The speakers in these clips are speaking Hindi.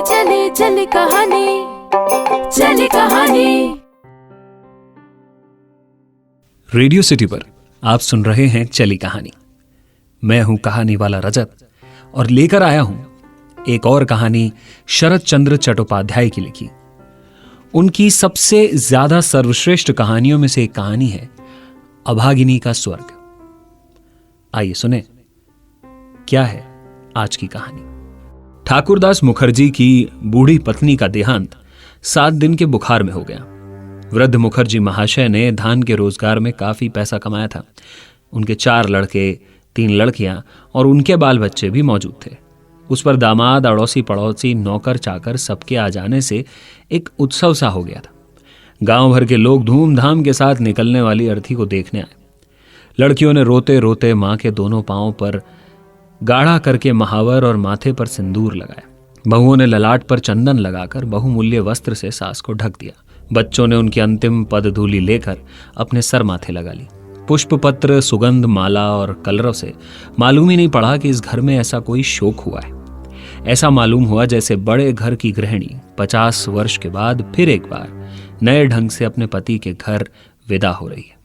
चले चले कहानी, चले कहानी। रेडियो सिटी पर आप सुन रहे हैं चली कहानी। मैं हूं कहानी वाला रजत और लेकर आया हूं एक और कहानी शरत चंद्र चट्टोपाध्याय की लिखी। उनकी सबसे ज्यादा सर्वश्रेष्ठ कहानियों में से एक कहानी है अभागिनी का स्वर्ग। आइए सुने क्या है आज की कहानी। ठाकुरदास मुखर्जी की बूढ़ी पत्नी का देहांत 7 दिन के बुखार में हो गया। वृद्ध मुखर्जी महाशय ने धान के रोजगार में काफी पैसा कमाया था। उनके 4 लड़के, 3 लड़कियां और उनके बाल बच्चे भी मौजूद थे। उस पर दामाद, अड़ोसी पड़ोसी, नौकर चाकर सबके आ जाने से एक उत्सव सा हो गया था। गांव भर के लोग धूमधाम के साथ निकलने वाली अर्थी को देखने आए। लड़कियों ने रोते रोते मां के दोनों पांवों पर गाढ़ा करके महावर और माथे पर सिंदूर लगाया। बहुओं ने ललाट पर चंदन लगाकर बहुमूल्य वस्त्र से सास को ढक दिया। बच्चों ने उनकी अंतिम पदधूलि लेकर अपने सर माथे लगा ली। पुष्प पत्र, सुगंध, माला और कलरव से मालूम ही नहीं पड़ा कि इस घर में ऐसा कोई शोक हुआ है। ऐसा मालूम हुआ जैसे बड़े घर की गृहिणी 50 वर्ष के बाद फिर एक बार नए ढंग से अपने पति के घर विदा हो रही है।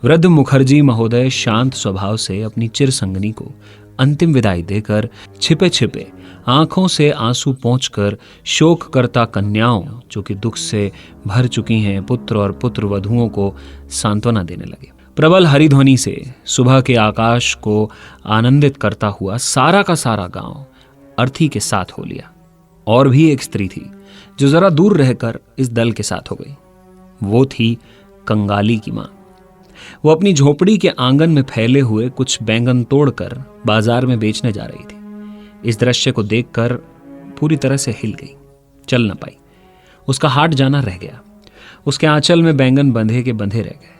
वृद्ध मुखर्जी महोदय शांत स्वभाव से अपनी चिर संगनी को अंतिम विदाई देकर छिपे छिपे आंखों से आंसू पोंछकर शोक करता कन्याओं जो कि दुख से भर चुकी हैं, पुत्र और पुत्र वधुओं को सांत्वना देने लगे। प्रबल हरिध्वनि से सुबह के आकाश को आनंदित करता हुआ सारा का सारा गांव अर्थी के साथ हो लिया। और भी एक स्त्री थी जो जरा दूर रहकर इस दल के साथ हो गई। वो थी कंगाली की मां। वो अपनी झोपड़ी के आंगन में फैले हुए कुछ बैंगन तोड़कर बाजार में बेचने जा रही थी। इस दृश्य को देखकर पूरी तरह से हिल गई, चल न पाई। उसका हाथ जाना रह गया। उसके आंचल में बैंगन बंधे के बंधे रह गए।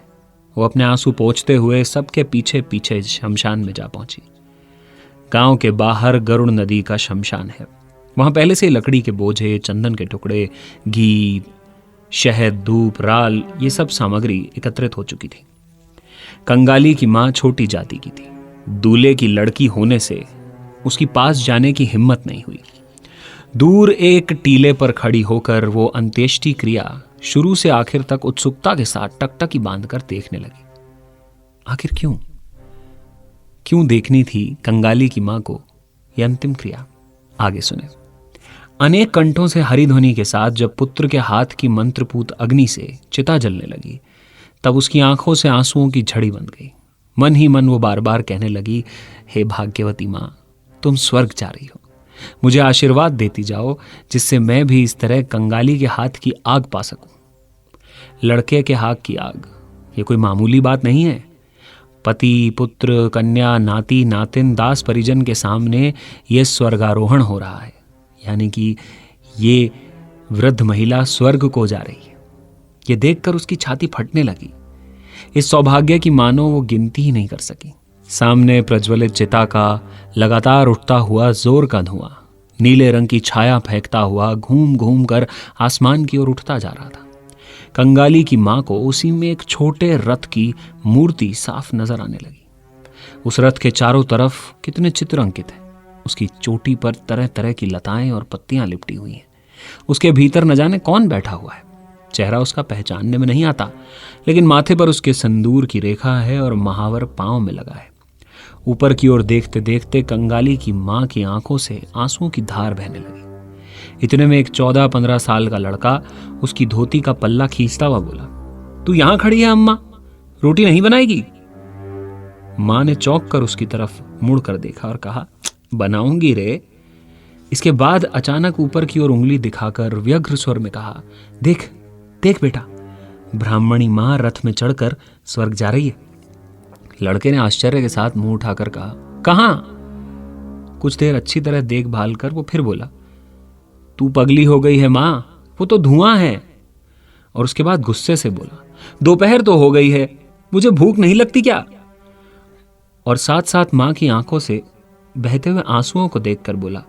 वो अपने आंसू पोंछते हुए सबके पीछे पीछे शमशान में जा पहुंची। गांव के बाहर गरुड़ नदी का शमशान है। वहां पहले से लकड़ी के बोझे, चंदन के टुकड़े, घी, शहद, धूप, राल, ये सब सामग्री एकत्रित हो चुकी थी। कंगाली की मां छोटी जाति की थी। दूल्हे की लड़की होने से उसकी पास जाने की हिम्मत नहीं हुई। दूर एक टीले पर खड़ी होकर वो अंत्येष्टि क्रिया शुरू से आखिर तक उत्सुकता के साथ टकटकी बांधकर देखने लगी। आखिर क्यों देखनी थी कंगाली की मां को यह अंतिम क्रिया? आगे सुने। अनेक कंठों से हरिध्वनि के साथ जब पुत्र के हाथ की मंत्रपूत अग्नि से चिता जलने लगी तब उसकी आंखों से आंसुओं की झड़ी बंध गई। मन ही मन वो बार बार कहने लगी, हे भाग्यवती मां, तुम स्वर्ग जा रही हो। मुझे आशीर्वाद देती जाओ जिससे मैं भी इस तरह कंगाली के हाथ की आग पा सकूं। लड़के के हाथ की आग ये कोई मामूली बात नहीं है। पति, पुत्र, कन्या, नाती, नातिन, दास परिजन के सामने ये स्वर्गारोहण हो रहा है। यानी कि ये वृद्ध महिला स्वर्ग को जा रही है। ये देखकर उसकी छाती फटने लगी। इस सौभाग्य की मानो वो गिनती ही नहीं कर सकी। सामने प्रज्वलित चिता का लगातार उठता हुआ जोर का धुआं नीले रंग की छाया फेंकता हुआ घूम घूम कर आसमान की ओर उठता जा रहा था। कंगाली की मां को उसी में एक छोटे रथ की मूर्ति साफ नजर आने लगी। उस रथ के चारों तरफ कितने चित्र अंकित हैं। उसकी चोटी पर तरह तरह की लताएं और पत्तियां लिपटी हुई हैं। उसके भीतर न जाने कौन बैठा हुआ है। चेहरा उसका पहचानने में नहीं आता, लेकिन माथे पर उसके सिंदूर की रेखा है और महावर पांव में लगा है। ऊपर की ओर देखते देखते कंगाली की मां की आंखों से आंसुओं की धार बहने लगी। इतने में एक 14-15 साल का लड़का उसकी धोती का पल्ला खींचता हुआ बोला, तू यहां खड़ी है अम्मा, रोटी नहीं बनाएगी? मां ने चौंक कर उसकी तरफ मुड़कर देखा और कहा, बनाऊंगी रे। इसके बाद अचानक ऊपर की ओर उंगली दिखाकर व्यग्र स्वर में कहा, देख देख बेटा, ब्राह्मणी मां रथ में चढ़कर स्वर्ग जा रही है। लड़के ने आश्चर्य के साथ मुंह उठाकर कहा, कहां? कुछ देर अच्छी तरह देखभाल कर वो फिर बोला, तू पगली हो गई है मां, वो तो धुआं है। और उसके बाद गुस्से से बोला, दोपहर तो हो गई है, मुझे भूख नहीं लगती क्या? और साथ साथ मां की आंखों से बहते हुए आंसुओं को देखकर बोला,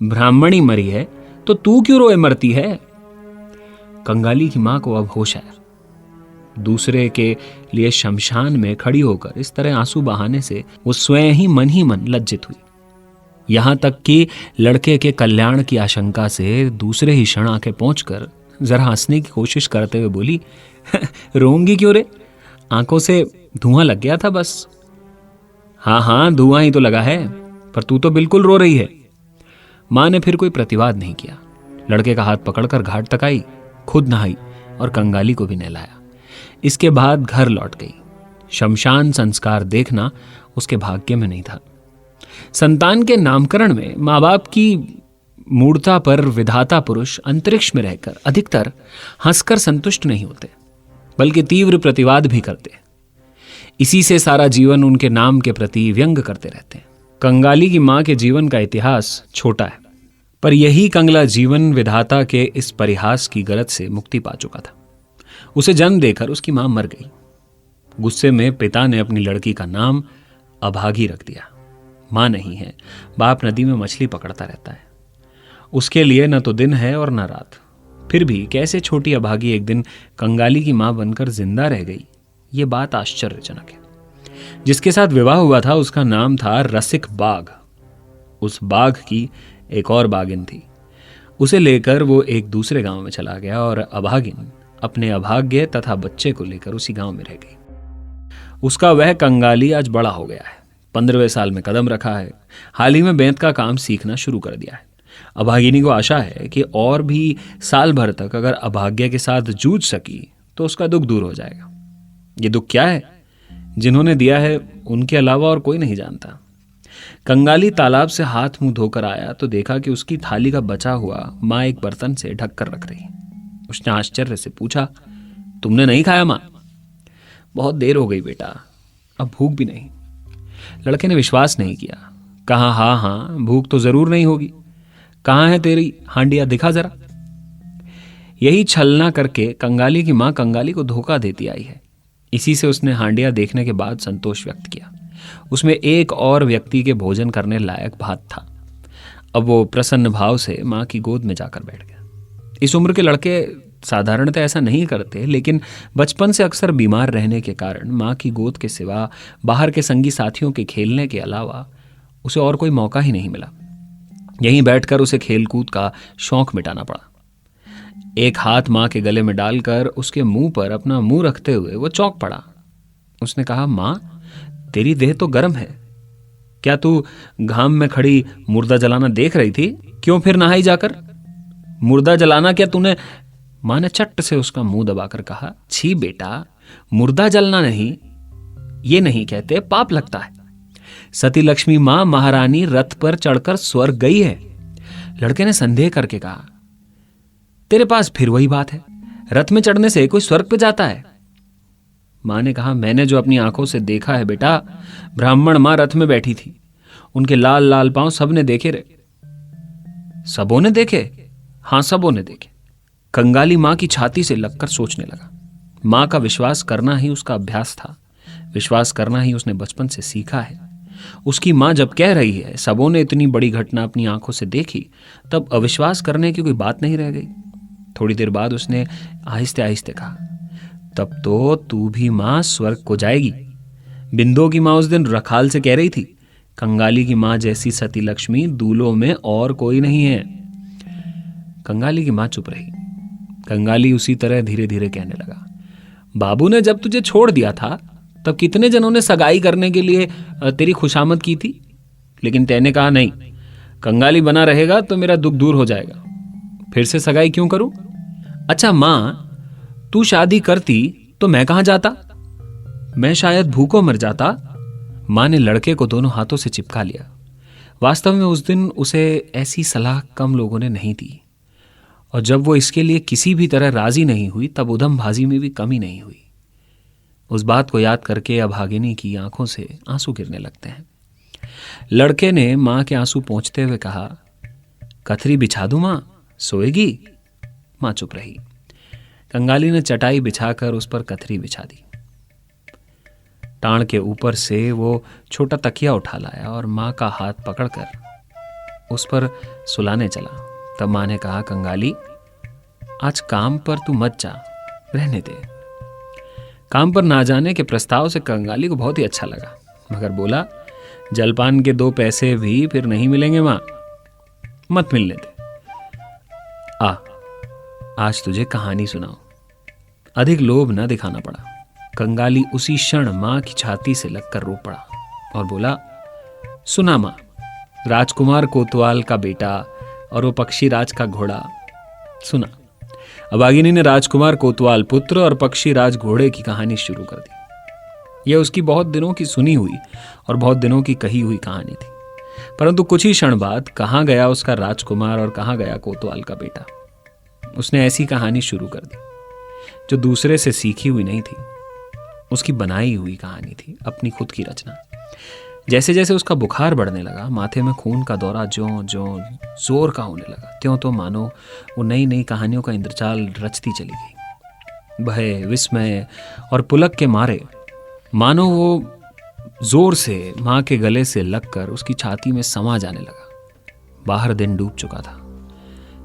ब्राह्मणी मरी है तो तू क्यों रोए मरती है? कंगाली की मां को अब होश आया। दूसरे के लिए शमशान में खड़ी होकर इस तरह आंसू बहाने से वो स्वयं ही मन लज्जित हुई। यहाँ तक कि लड़के के कल्याण की आशंका से दूसरे ही क्षण आके पहुंचकर जरा हंसने की कोशिश करते हुए बोली, रोऊंगी क्यों रे, आंखों से धुआं लग गया था बस। हाँ हाँ, धुआं ही तो लगा है, पर तू तो बिल्कुल रो रही है। माँ ने फिर कोई प्रतिवाद नहीं किया। लड़के का हाथ पकड़कर घाट तक आई, खुद नहाई और कंगाली को भी नहलाया। इसके बाद घर लौट गई। शमशान संस्कार देखना उसके भाग्य में नहीं था। संतान के नामकरण में माँ बाप की मूर्ता पर विधाता पुरुष अंतरिक्ष में रहकर अधिकतर हंसकर संतुष्ट नहीं होते, बल्कि तीव्र प्रतिवाद भी करते। इसी से सारा जीवन उनके नाम के प्रति व्यंग करते रहते हैं। कंगाली की मां के जीवन का इतिहास छोटा है, पर यही कंगला जीवन विधाता के इस परिहास की गरज से मुक्ति पा चुका था। उसे जन्म देकर उसकी मां मर गई। गुस्से में पिता ने अपनी लड़की का नाम अभागी रख दिया। मां नहीं है, बाप नदी में मछली पकड़ता रहता है। उसके लिए न तो दिन है और न रात। फिर भी कैसे छोटी अभागी एक दिन कंगाली की मां बनकर जिंदा रह गई, ये बात आश्चर्यजनक है। जिसके साथ विवाह हुआ था उसका नाम था रसिक बाघ। उस बाघ की एक और बागिन थी। उसे लेकर वो एक दूसरे गांव में चला गया और अभागिन अपने अभाग्य तथा बच्चे को लेकर उसी गांव में रह गई। उसका वह कंगाली आज बड़ा हो गया है, 15वें साल में कदम रखा है। हाल ही में बेंत का काम सीखना शुरू कर दिया है। अभागिनी को आशा है कि और भी साल भर तक अगर अभाग्य के साथ जूझ सकी तो उसका दुख दूर हो जाएगा। ये दुख क्या है, जिन्होंने दिया है उनके अलावा और कोई नहीं जानता। कंगाली तालाब से हाथ मुंह धोकर आया तो देखा कि उसकी थाली का बचा हुआ माँ एक बर्तन से ढककर रख रही। उसने आश्चर्य से पूछा, तुमने नहीं खाया माँ? बहुत देर हो गई बेटा, अब भूख भी नहीं। लड़के ने विश्वास नहीं किया। कहा, हाँ हाँ, भूख तो जरूर नहीं होगी। कहाँ है तेरी हांडिया, दिखा जरा। यही छलना करके कंगाली की माँ कंगाली को धोखा देती आई है। इसी से उसने हांडिया देखने के बाद संतोष व्यक्त किया। उसमें एक और व्यक्ति के भोजन करने लायक भात था। अब वो प्रसन्न भाव से माँ की गोद में जाकर बैठ गया। इस उम्र के लड़के साधारणतः ऐसा नहीं करते, लेकिन बचपन से अक्सर बीमार रहने के कारण माँ की गोद के सिवा बाहर के संगी साथियों के खेलने के अलावा उसे और कोई मौका ही नहीं मिला। यहीं बैठकर उसे खेलकूद का शौक मिटाना पड़ा। एक हाथ माँ के गले में डालकर उसके मुंह पर अपना मुंह रखते हुए वो चौंक पड़ा। उसने कहा, माँ तेरी देह तो गर्म है, क्या तू घाम में खड़ी मुर्दा जलाना देख रही थी? क्यों फिर नहाई जाकर? मुर्दा जलाना क्या तूने? माँ ने चट्ट से उसका मुंह दबाकर कहा, छी बेटा, मुर्दा जलना नहीं, ये नहीं कहते, पाप लगता है। सती लक्ष्मी माँ महारानी रथ पर चढ़कर स्वर्ग गई है। लड़के ने संदेह करके कहा, तेरे पास फिर वही बात है, रथ में चढ़ने से कोई स्वर्ग पे जाता है? मां ने कहा, मैंने जो अपनी आंखों से देखा है बेटा, ब्राह्मण मां रथ में बैठी थी, उनके लाल लाल पांव सबने देखे रे। सबों ने देखे? हां, सबों ने देखे। कंगाली मां की छाती से लगकर सोचने लगा। मां का विश्वास करना ही उसका अभ्यास था, विश्वास करना ही उसने बचपन से सीखा है। उसकी मां जब कह रही है सबों ने इतनी बड़ी घटना अपनी आंखों से देखी, तब अविश्वास करने की कोई बात नहीं रह गई। थोड़ी देर बाद उसने आहिस्ते आहिस्ते कहा, तब तो तू भी मां स्वर्ग को जाएगी। बिंदो की मां उस दिन रखाल से कह रही थी, कंगाली की मां जैसी सती लक्ष्मी दूलों में और कोई नहीं है। कंगाली की मां चुप रही। कंगाली उसी तरह धीरे धीरे कहने लगा, बाबू ने जब तुझे छोड़ दिया था तब कितने जनों ने सगाई करने के लिए तेरी खुशामद की थी, लेकिन तैने कहा नहीं, कंगाली बना रहेगा तो मेरा दुख दूर हो जाएगा, फिर से सगाई क्यों करूं? अच्छा मां, तू शादी करती तो मैं कहां जाता? मैं शायद भूखों मर जाता। मां ने लड़के को दोनों हाथों से चिपका लिया। वास्तव में उस दिन उसे ऐसी सलाह कम लोगों ने नहीं दी, और जब वो इसके लिए किसी भी तरह राजी नहीं हुई तब उधमबाजी में भी कमी नहीं हुई। उस बात को याद करके अभागिनी की आंखों से आंसू गिरने लगते हैं। लड़के ने मां के आंसू पोंछते हुए कहा, कथरी बिछा दूं मां, सोएगी? मां चुप रही। कंगाली ने चटाई बिछाकर उस पर कथरी बिछा दी। टाण के ऊपर से वो छोटा तकिया उठा लाया और मां का हाथ पकड़कर उस पर सुलाने चला। तब मां ने कहा, कंगाली आज काम पर तू मत जा, रहने दे। काम पर ना जाने के प्रस्ताव से कंगाली को बहुत ही अच्छा लगा, मगर बोला, जलपान के 2 पैसे भी फिर नहीं मिलेंगे माँ, मत मिलने दे। आज तुझे कहानी सुनाओ। अधिक लोभ न दिखाना पड़ा। कंगाली उसी क्षण मां की छाती से लगकर रो पड़ा और बोला, सुना मां, राजकुमार कोतवाल का बेटा और वो पक्षीराज का घोड़ा। सुना। अभागिनी ने राजकुमार कोतवाल पुत्र और पक्षीराज घोड़े की कहानी शुरू कर दी। यह उसकी बहुत दिनों की सुनी हुई और बहुत दिनों की कही हुई कहानी थी, परंतु कुछ ही क्षण बाद कहाँ गया उसका राजकुमार और कहाँ गया कोतवाल का बेटा। उसने ऐसी कहानी शुरू कर दी जो दूसरे से सीखी हुई नहीं थी, उसकी बनाई हुई कहानी थी, अपनी खुद की रचना। जैसे जैसे उसका बुखार बढ़ने लगा, माथे में खून का दौरा ज्यों ज्यों जोर का होने लगा, त्यों तो मानो वो नई नई कहानियों का इंद्रजाल रचती चली गई। भय, विस्मय और पुलक के मारे मानो वो जोर से माँ के गले से लगकर उसकी छाती में समा जाने लगा। बाहर दिन डूब चुका था।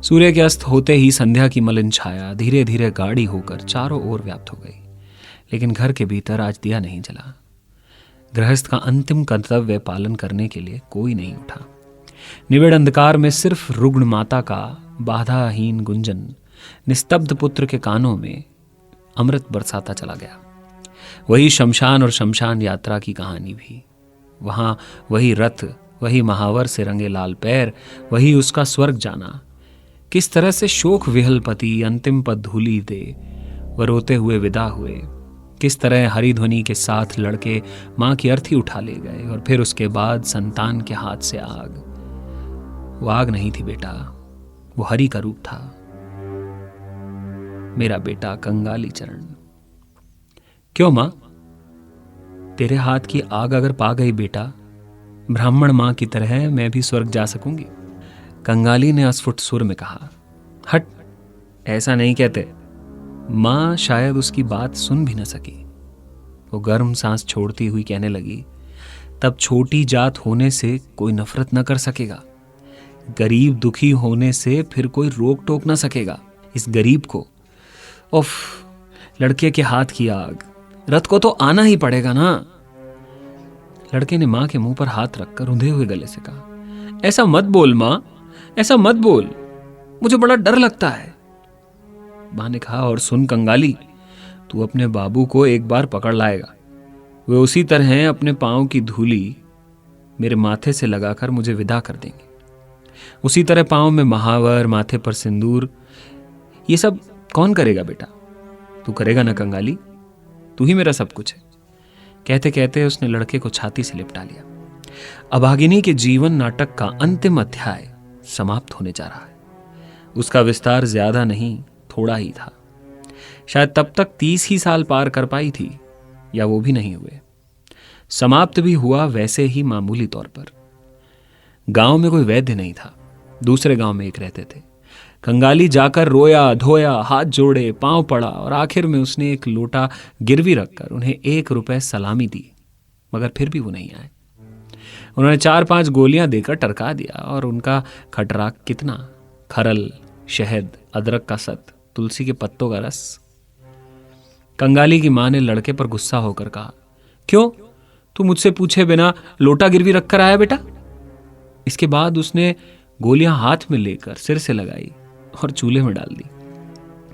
सूर्य के अस्त होते ही संध्या की मलिन छाया धीरे धीरे गाढ़ी होकर चारों ओर व्याप्त हो गई, लेकिन घर के भीतर आज दिया नहीं जला। गृहस्थ का अंतिम कर्तव्य पालन करने के लिए कोई नहीं उठा। निबिड़ अंधकार में सिर्फ रुग्ण माता का बाधाहीन गुंजन निस्तब्ध पुत्र के कानों में अमृत बरसाता चला गया। वही शमशान और शमशान यात्रा की कहानी भी। वहां वही रथ, वही महावर से रंगे लाल पैर, वही उसका स्वर्ग जाना। किस तरह से शोक विहल पति अंतिम पद धूली दे वह रोते हुए विदा हुए। किस तरह हरी ध्वनि के साथ लड़के मां की अर्थी उठा ले गए और फिर उसके बाद संतान के हाथ से आग। वो आग नहीं थी बेटा, वो हरि का रूप था, मेरा बेटा कंगाली चरण। क्यों मां, तेरे हाथ की आग अगर पा गई बेटा, ब्राह्मण मां की तरह मैं भी स्वर्ग जा सकूंगी। कंगाली ने अस्फुट सुर में कहा। हट, ऐसा नहीं कहते। मां शायद उसकी बात सुन भी न सकी। वो गर्म सांस छोड़ती हुई कहने लगी, तब छोटी जात होने से कोई नफरत न कर सकेगा। गरीब दुखी होने से फिर कोई रोक टोक न सकेगा इस गरीब को। उफ, लड़के के हाथ की आग, रथ को तो आना ही पड़ेगा ना। लड़के ने मां के मुंह पर हाथ रखकर रुंधे हुए गले से कहा, ऐसा मत बोल मां, ऐसा मत बोल, मुझे बड़ा डर लगता है। मां ने कहा, और सुन कंगाली, तू अपने बाबू को एक बार पकड़ लाएगा। वे उसी तरह अपने पांव की धूली मेरे माथे से लगाकर मुझे विदा कर देंगे। उसी तरह पांव में महावर, माथे पर सिंदूर, ये सब कौन करेगा बेटा? तू करेगा ना कंगाली, तू ही मेरा सब कुछ है। कहते कहते उसने लड़के को छाती से लिपटा लिया। अभागिनी के जीवन नाटक का अंतिम अध्याय समाप्त होने जा रहा है। उसका विस्तार ज्यादा नहीं, थोड़ा ही था। शायद तब तक 30 ही साल पार कर पाई थी, या वो भी नहीं हुए। समाप्त भी हुआ वैसे ही मामूली तौर पर। गांव में कोई वैद्य नहीं था, दूसरे गांव में एक रहते थे। कंगाली जाकर रोया धोया, हाथ जोड़े, पांव पड़ा और आखिर में उसने एक लोटा गिरवी रखकर उन्हें 1 रुपए सलामी दी, मगर फिर भी वो नहीं आए। उन्होंने 4-5 गोलियां देकर टरका दिया और उनका खटराक कितना, खरल, शहद, अदरक का सत, तुलसी के पत्तों का रस। कंगाली की मां ने लड़के पर गुस्सा होकर कहा, क्यों, तू मुझसे पूछे बिना लोटा गिरवी रखकर आया बेटा? इसके बाद उसने गोलियां हाथ में लेकर सिर से लगाई और चूल्हे में डाल दी।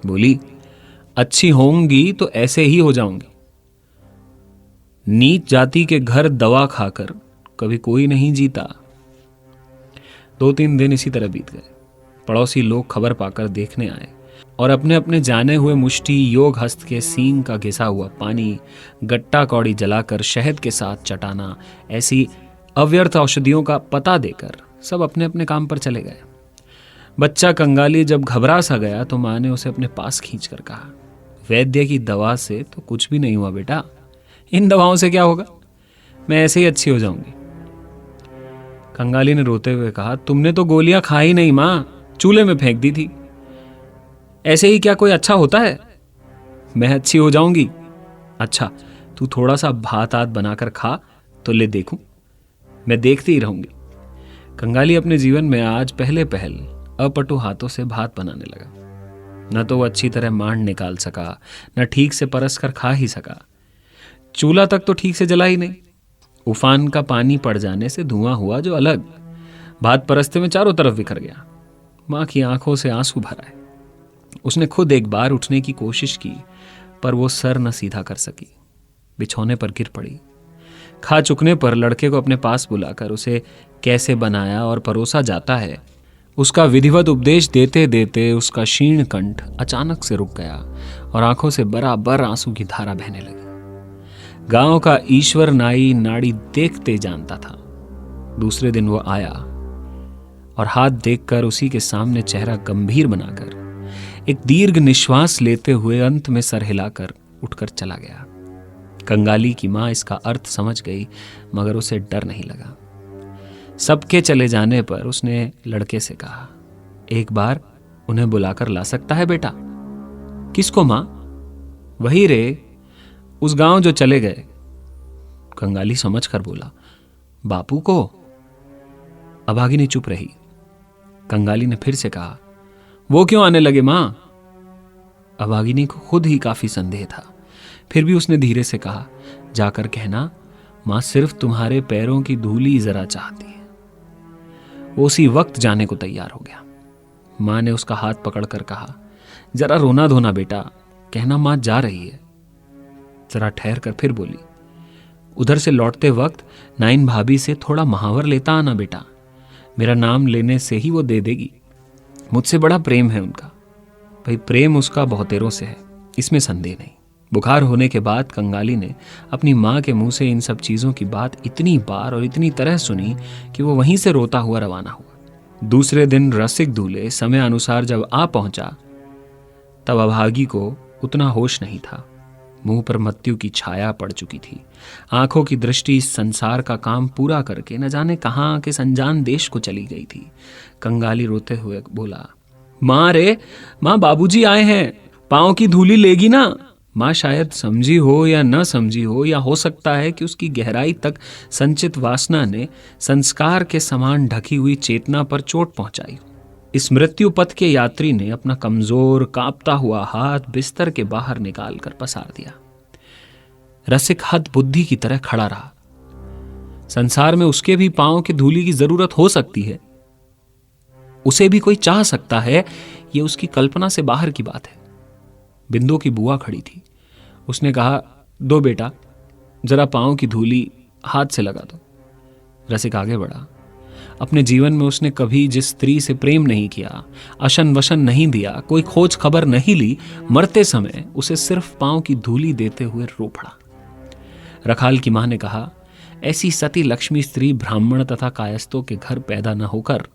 बोली, अच्छी होंगी तो ऐसे ही हो जाऊंगी। नीच जाति के घर दवा खाकर कभी कोई नहीं जीता। 2-3 दिन इसी तरह बीत गए। पड़ोसी लोग खबर पाकर देखने आए और अपने अपने जाने हुए मुष्टि योग हस्त के सींग का घिसा हुआ पानी, गट्टा कौड़ी जलाकर शहद के साथ चटाना, ऐसी अव्यर्थ औषधियों का पता देकर सब अपने अपने काम पर चले गए। बच्चा कंगाली जब घबरा सा गया तो मां ने उसे अपने पास खींच कर कहा, वैद्य की दवा से तो कुछ भी नहीं हुआ बेटा, इन दवाओं से क्या होगा, मैं ऐसे ही अच्छी हो जाऊंगी। कंगाली ने रोते हुए कहा, तुमने तो गोलियां खाई नहीं मां, चूल्हे में फेंक दी थी। ऐसे ही क्या कोई अच्छा होता है? मैं अच्छी हो जाऊंगी। अच्छा, तू थोड़ा सा भात आत बनाकर खा तो ले देखूं, मैं देखती ही रहूंगी। कंगाली अपने जीवन में आज पहले पहल अपटु हाथों से भात बनाने लगा। न तो वो अच्छी तरह मांड निकाल सका, न ठीक से परस कर खा ही सका। चूल्हा तक तो ठीक से जला ही नहीं। उफान का पानी पड़ जाने से धुआं हुआ जो अलग, भात परस्ते में चारों तरफ बिखर गया। माँ की आंखों से आंसू भर आए। उसने खुद एक बार उठने की कोशिश की, पर वो सर न सीधा कर सकी, बिछौने पर गिर पड़ी। खा चुकने पर लड़के को अपने पास बुलाकर उसे कैसे बनाया और परोसा जाता है उसका विधिवत उपदेश देते देते उसका क्षीण कंठ अचानक से रुक गया और आंखों से बराबर आंसू की धारा बहने लगी। गांव का ईश्वर नाई नाड़ी देखते जानता था। दूसरे दिन वो आया और हाथ देखकर उसी के सामने चेहरा गंभीर बनाकर एक दीर्घ निश्वास लेते हुए अंत में सर हिलाकर उठकर चला गया। कंगाली की मां इसका अर्थ समझ गई, मगर उसे डर नहीं लगा। सबके चले जाने पर उसने लड़के से कहा, एक बार उन्हें बुलाकर ला सकता है बेटा? किसको मां? वही रे, उस गांव जो चले गए। कंगाली समझ कर बोला, बापू को? अभागिनी चुप रही। कंगाली ने फिर से कहा, वो क्यों आने लगे मां? अभागिनी को खुद ही काफी संदेह था, फिर भी उसने धीरे से कहा, जाकर कहना मां सिर्फ तुम्हारे पैरों की धूली जरा चाहती है। वो उसी वक्त जाने को तैयार हो गया। मां ने उसका हाथ पकड़कर कहा, जरा रोना धोना बेटा, कहना मां जा रही है। जरा ठहर कर फिर बोली, उधर से लौटते वक्त नाइन भाभी से थोड़ा महावर लेता आना बेटा, मेरा नाम लेने से ही वो दे देगी। मुझसे बड़ा प्रेम है उनका। भाई प्रेम उसका बहुतेरों से है, इसमें संदेह नहीं। बुखार होने के बाद कंगाली ने अपनी मां के मुंह से इन सब चीजों की बात इतनी बार और इतनी तरह सुनी कि वो वहीं से रोता हुआ रवाना हुआ। दूसरे दिन रसिक दूल्हे समय अनुसार जब आ पहुंचा तब अभागी को उतना होश नहीं था। मुंह पर मृत्यु की छाया पड़ चुकी थी। आंखों की दृष्टि इस संसार का काम पूरा करके न जाने कहां के अनजान देश को चली गई थी। कंगाली रोते हुए बोला, मां रे मां, बाबूजी आए हैं, पांव की धूली लेगी ना? मां शायद समझी हो या न समझी हो, या हो सकता है कि उसकी गहराई तक संचित वासना ने संस्कार के समान ढकी हुई चेतना पर चोट पहुंचाई। इस मृत्यु पथ के यात्री ने अपना कमजोर कांपता हुआ हाथ बिस्तर के बाहर निकालकर पसार दिया। रसिक हद बुद्धि की तरह खड़ा रहा। संसार में उसके भी पांव की धूली की जरूरत हो सकती है, उसे भी कोई चाह सकता है, यह उसकी कल्पना से बाहर की बात है। बिंदु की बुआ खड़ी थी। उसने कहा, दो बेटा, जरा पांव की धूली हाथ से लगा दो। रसिक आगे बढ़ा। अपने जीवन में उसने कभी जिस स्त्री से प्रेम नहीं किया, अशन वशन नहीं दिया, कोई खोज खबर नहीं ली, मरते समय उसे सिर्फ पांव की धूली देते हुए रो पड़ा। रखाल की मां ने कहा, ऐसी सती लक्ष्मी स्त्री ब्राह्मण तथा कायस्थों के घर पैदा न होकर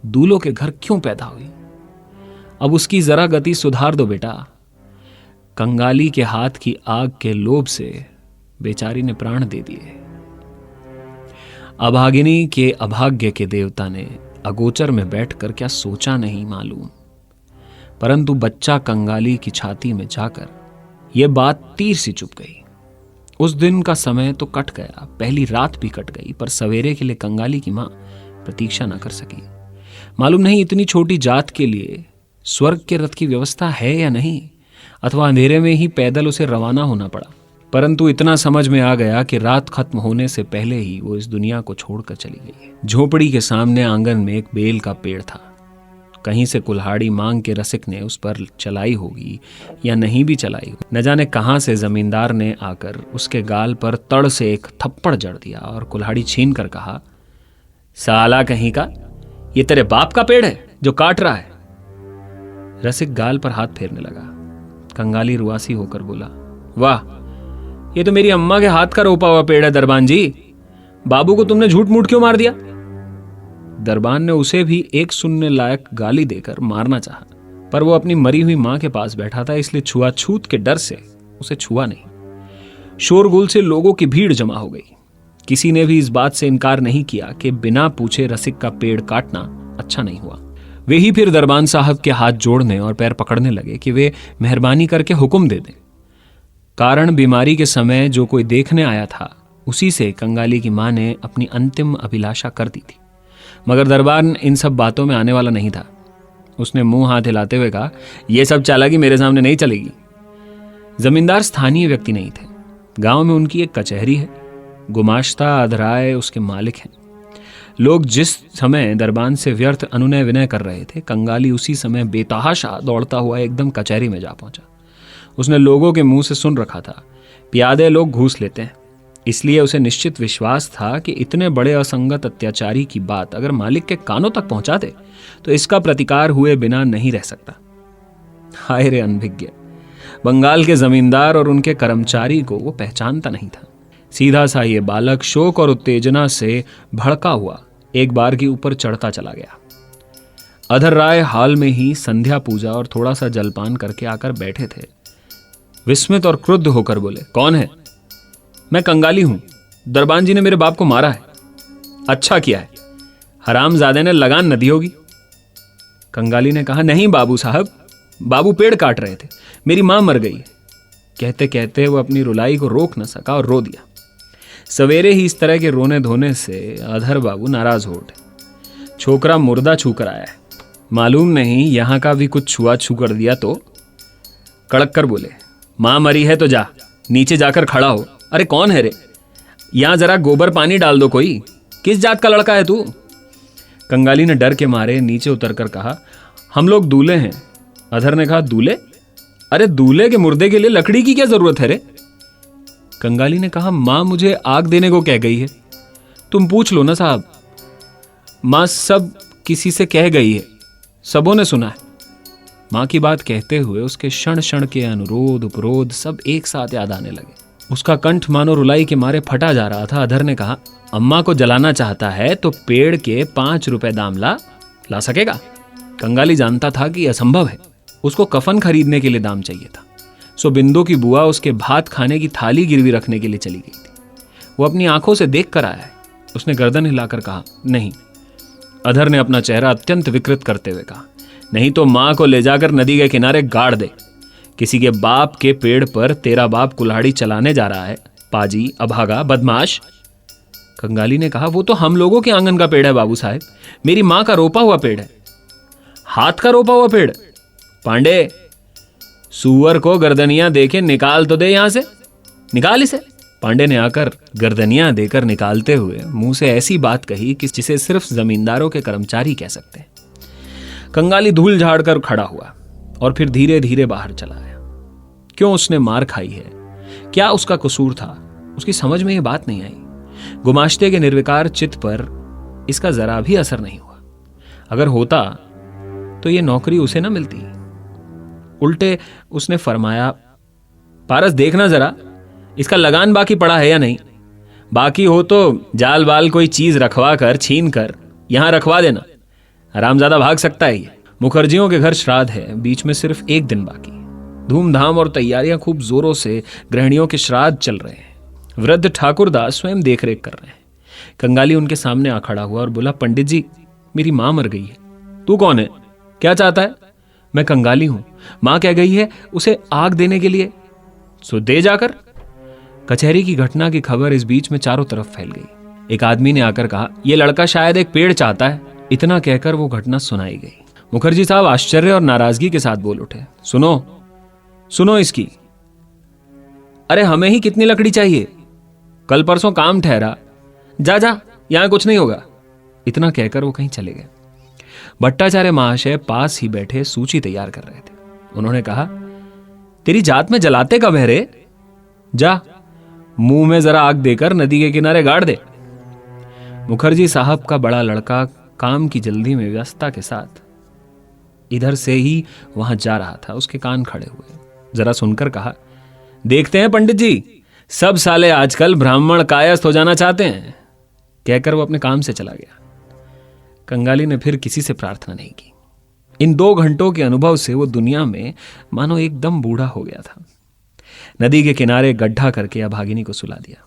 दूलों के घर क्यों पैदा हुई? अब उसकी जरा गति सुधार दो बेटा। कंगाली के हाथ की आग के लोभ से बेचारी ने प्राण दे दिए। अभागिनी के अभाग्य के देवता ने अगोचर में बैठकर क्या सोचा नहीं मालूम, परंतु बच्चा कंगाली की छाती में जाकर यह बात तीर सी चुप गई। उस दिन का समय तो कट गया, पहली रात भी कट गई, पर सवेरे के लिए कंगाली की मां प्रतीक्षा न कर सकी। मालूम नहीं इतनी छोटी जात के लिए स्वर्ग के रथ की व्यवस्था है या नहीं, अथवा अंधेरे में ही पैदल उसे रवाना होना पड़ा। परंतु इतना समझ में आ गया कि रात खत्म होने से पहले ही वो इस दुनिया को छोड़कर चली गई है। झोपड़ी के सामने आंगन में एक बेल का पेड़ था। कहीं से कुल्हाड़ी मांग के रसिक ने उस पर चलाई होगी या नहीं भी चलाई, न जाने कहां से जमींदार ने आकर उसके गाल पर तड़ से एक थप्पड़ जड़ दिया और कुल्हाड़ी छीन कर कहा, साला कहीं का, ये तेरे बाप का पेड़ है जो काट रहा है? रसिक गाल पर हाथ फेरने लगा। कंगाली रुआसी होकर बोला, वाह, ये तो मेरी अम्मा के हाथ का रोपा हुआ पेड़ है दरबान जी। बाबू को तुमने झूठ मूठ क्यों मार दिया? दरबान ने उसे भी एक सुनने लायक गाली देकर मारना चाहा, पर वो अपनी मरी हुई मां के पास बैठा था, इसलिए छुआछूत के डर से उसे छुआ नहीं। शोरगुल से लोगों की भीड़ जमा हो गई। किसी ने भी इस बात से इनकार नहीं किया कि बिना पूछे रसिक का पेड़ काटना अच्छा नहीं हुआ। वे ही फिर दरबान साहब के हाथ जोड़ने और पैर पकड़ने लगे कि वे मेहरबानी करके हुक्म दे दें। कारण बीमारी के समय जो कोई देखने आया था, उसी से कंगाली की मां ने अपनी अंतिम अभिलाषा कर दी थी। मगर दरबान इन सब बातों में आने वाला नहीं था। उसने मुंह हाथ हिलाते हुए कहा, यह सब चालाकी मेरे सामने नहीं चलेगी। जमींदार स्थानीय व्यक्ति नहीं थे। गांव में उनकी एक कचहरी है, गुमाश्ता अधराए उसके मालिक हैं। लोग जिस समय दरबान से व्यर्थ अनुनय विनय कर रहे थे, कंगाली उसी समय बेतहाशा दौड़ता हुआ एकदम कचहरी में जा पहुंचा। उसने लोगों के मुंह से सुन रखा था प्यादे लोग घूस लेते हैं, इसलिए उसे निश्चित विश्वास था कि इतने बड़े असंगत अत्याचारी की बात अगर मालिक के कानों तक पहुंचा दे तो इसका प्रतिकार हुए बिना नहीं रह सकता। हाय रे अनभिज्ञ! बंगाल के जमींदार और उनके कर्मचारी को वो पहचानता नहीं था। सीधा सा ये बालक शोक और उत्तेजना से भड़का हुआ एक बार के ऊपर चढ़ता चला गया। अधर राय हाल में ही संध्या पूजा और थोड़ा सा जलपान करके आकर बैठे थे। विस्मित और क्रुद्ध होकर बोले, कौन है? मैं कंगाली हूं, दरबान जी ने मेरे बाप को मारा है। अच्छा किया है, हरामजादे ने लगान न दी होगी। कंगाली ने कहा, नहीं बाबू साहब, बाबू पेड़ काट रहे थे, मेरी मां मर गई है। कहते कहते वो अपनी रुलाई को रोक न सका और रो दिया। सवेरे ही इस तरह के रोने धोने से अधर बाबू नाराज हो उठे। छोकरा मुर्दा छू कर आया है, मालूम नहीं यहां का भी कुछ छुआ छू कर दिया तो। कड़क कर बोले, मां मरी है तो जा, नीचे जाकर खड़ा हो। अरे कौन है रे? यहां जरा गोबर पानी डाल दो कोई। किस जात का लड़का है तू? कंगाली ने डर के मारे नीचे उतरकर कहा, हम लोग दूल्हे हैं। अधर ने कहा, दूल्हे? अरे दूल्हे के मुर्दे के लिए लकड़ी की क्या जरूरत है रे? कंगाली ने कहा, मां मुझे आग देने को कह गई है, तुम पूछ लो ना साहब। मां सब किसी से कह गई है, सबों ने सुना है। मां की बात कहते हुए उसके क्षण क्षण के अनुरोध उपरोध सब एक साथ याद आने लगे। उसका कंठ मानो रुलाई के मारे फटा जा रहा था। अधर ने कहा, अम्मा को जलाना चाहता है तो पेड़ के 5 रुपए दाम ला सकेगा? कंगाली जानता था कि असंभव है, उसको कफन खरीदने के लिए दाम चाहिए था। सो बिंदु की बुआ उसके भात खाने की थाली गिरवी रखने के लिए चली गई थी। वो अपनी आंखों से देख कर आया है। उसने गर्दन हिलाकर कहा, नहीं। अधर ने अपना चेहरा अत्यंत विकृत करते हुए कहा, नहीं तो मां को ले जाकर नदी के किनारे गाड़ दे। किसी के बाप के पेड़ पर तेरा बाप कुल्हाड़ी चलाने जा रहा है, पाजी, अभागा, बदमाश। कंगाली ने कहा, वो तो हम लोगों के आंगन का पेड़ है बाबू साहब, मेरी मां का रोपा हुआ पेड़ है। हाथ का रोपा हुआ पेड़? पांडे, सुअर को गर्दनियां देके निकाल तो दे यहां से, निकाल इसे। पांडे ने आकर गर्दनियां देकर निकालते हुए मुंह से ऐसी बात कही कि जिसे सिर्फ जमींदारों के कर्मचारी कह सकते हैं। कंगाली धूल झाड़कर खड़ा हुआ और फिर धीरे धीरे बाहर चला आया। क्यों उसने मार खाई है, क्या उसका कसूर था, उसकी समझ में यह बात नहीं आई। गुमाश्ते के निर्विकार चित्त पर इसका जरा भी असर नहीं हुआ। अगर होता तो यह नौकरी उसे न मिलती। उल्टे उसने फरमाया, पारस देखना जरा, इसका लगान बाकी पड़ा है या नहीं? बाकी हो तो जाल बाल कोई चीज रखवा कर छीन कर यहां रखवा देना, हरामजादा भाग सकता है ये। मुखर्जियों के घर श्राद्ध है, बीच में सिर्फ 1 दिन बाकी। धूमधाम और तैयारियां खूब जोरों से गृहिणियों के श्राद्ध चल रहे हैं। वृद्ध ठाकुरदास स्वयं देखरेख कर रहे हैं। कंगाली उनके सामने आ खड़ा हुआ और बोला, पंडित जी, मेरी मां मर गई है। तू कौन है, क्या चाहता है? मैं कंगाली हूं, मां कह गई है उसे आग देने के लिए, सो दे जाकर। कचहरी की घटना की खबर इस बीच में चारों तरफ फैल गई। एक आदमी ने आकर कहा, यह लड़का शायद एक पेड़ चाहता है। इतना कहकर वो घटना सुनाई गई। मुखर्जी साहब आश्चर्य और नाराजगी के साथ बोल उठे, सुनो इसकी। अरे हमें ही कितनी लकड़ी चाहिए, कल परसों काम ठहरा, जा यहां कुछ नहीं होगा। इतना कहकर वो कहीं चले गए। भट्टाचार्य महाशय पास ही बैठे सूची तैयार कर रहे थे। उन्होंने कहा, तेरी जात में जलाते कब है रे? जा मुंह में जरा आग देकर नदी के किनारे गाड़ दे। मुखर्जी साहब का बड़ा लड़का काम की जल्दी में व्यस्तता के साथ इधर से ही वहां जा रहा था। उसके कान खड़े हुए, जरा सुनकर कहा, देखते हैं पंडित जी, सब साले आजकल ब्राह्मण कायस्थ हो जाना चाहते हैं। कहकर वो अपने काम से चला गया। कंगाली ने फिर किसी से प्रार्थना नहीं की। इन 2 घंटों के अनुभव से वो दुनिया में मानो एकदम बूढ़ा हो गया था। नदी के किनारे गड्ढा करके अभागिनी को सुला दिया।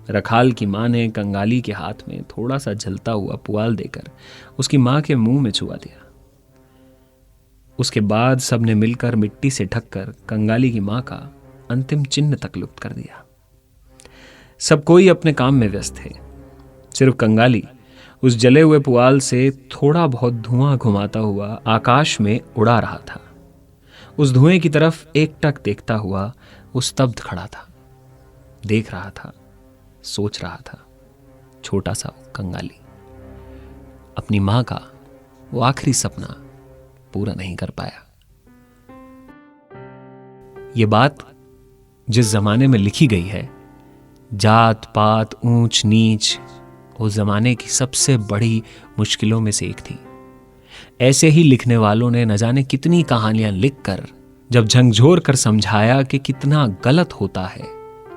रखाल की मां ने कंगाली के हाथ में थोड़ा सा जलता हुआ पुआल देकर उसकी मां के मुंह में छुआ दिया। उसके बाद सबने मिलकर मिट्टी से ढककर कंगाली की मां का अंतिम चिन्ह तक लुप्त कर दिया। सब कोई अपने काम में व्यस्त थे। सिर्फ कंगाली उस जले हुए पुआल से थोड़ा बहुत धुआं घुमाता हुआ आकाश में उड़ा रहा था। उस धुएं की तरफ एकटक देखता हुआ वो स्तब्ध खड़ा था। देख रहा था सोच रहा था, छोटा सा कंगाली अपनी मां का वो आखिरी सपना पूरा नहीं कर पाया। ये बात जिस जमाने में लिखी गई है, जात पात ऊंच नीच उस जमाने की सबसे बड़ी मुश्किलों में से एक थी। ऐसे ही लिखने वालों ने न जाने कितनी कहानियां लिखकर जब झंझोर कर समझाया कि कितना गलत होता है,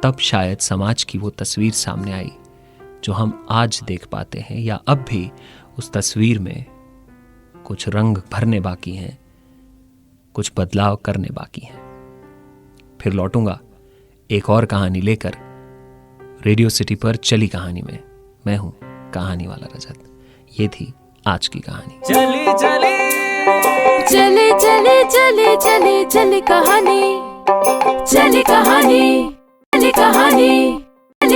तब शायद समाज की वो तस्वीर सामने आई जो हम आज देख पाते हैं, या अब भी उस तस्वीर में कुछ रंग भरने बाकी हैं, कुछ बदलाव करने बाकी हैं। फिर लौटूंगा एक और कहानी लेकर रेडियो सिटी पर चली कहानी में। मैं हूं कहानी वाला रजत। ये थी आज की कहानी। चली चली चली चली चली चली चली कहानी, चली कहानी, चली कहानी।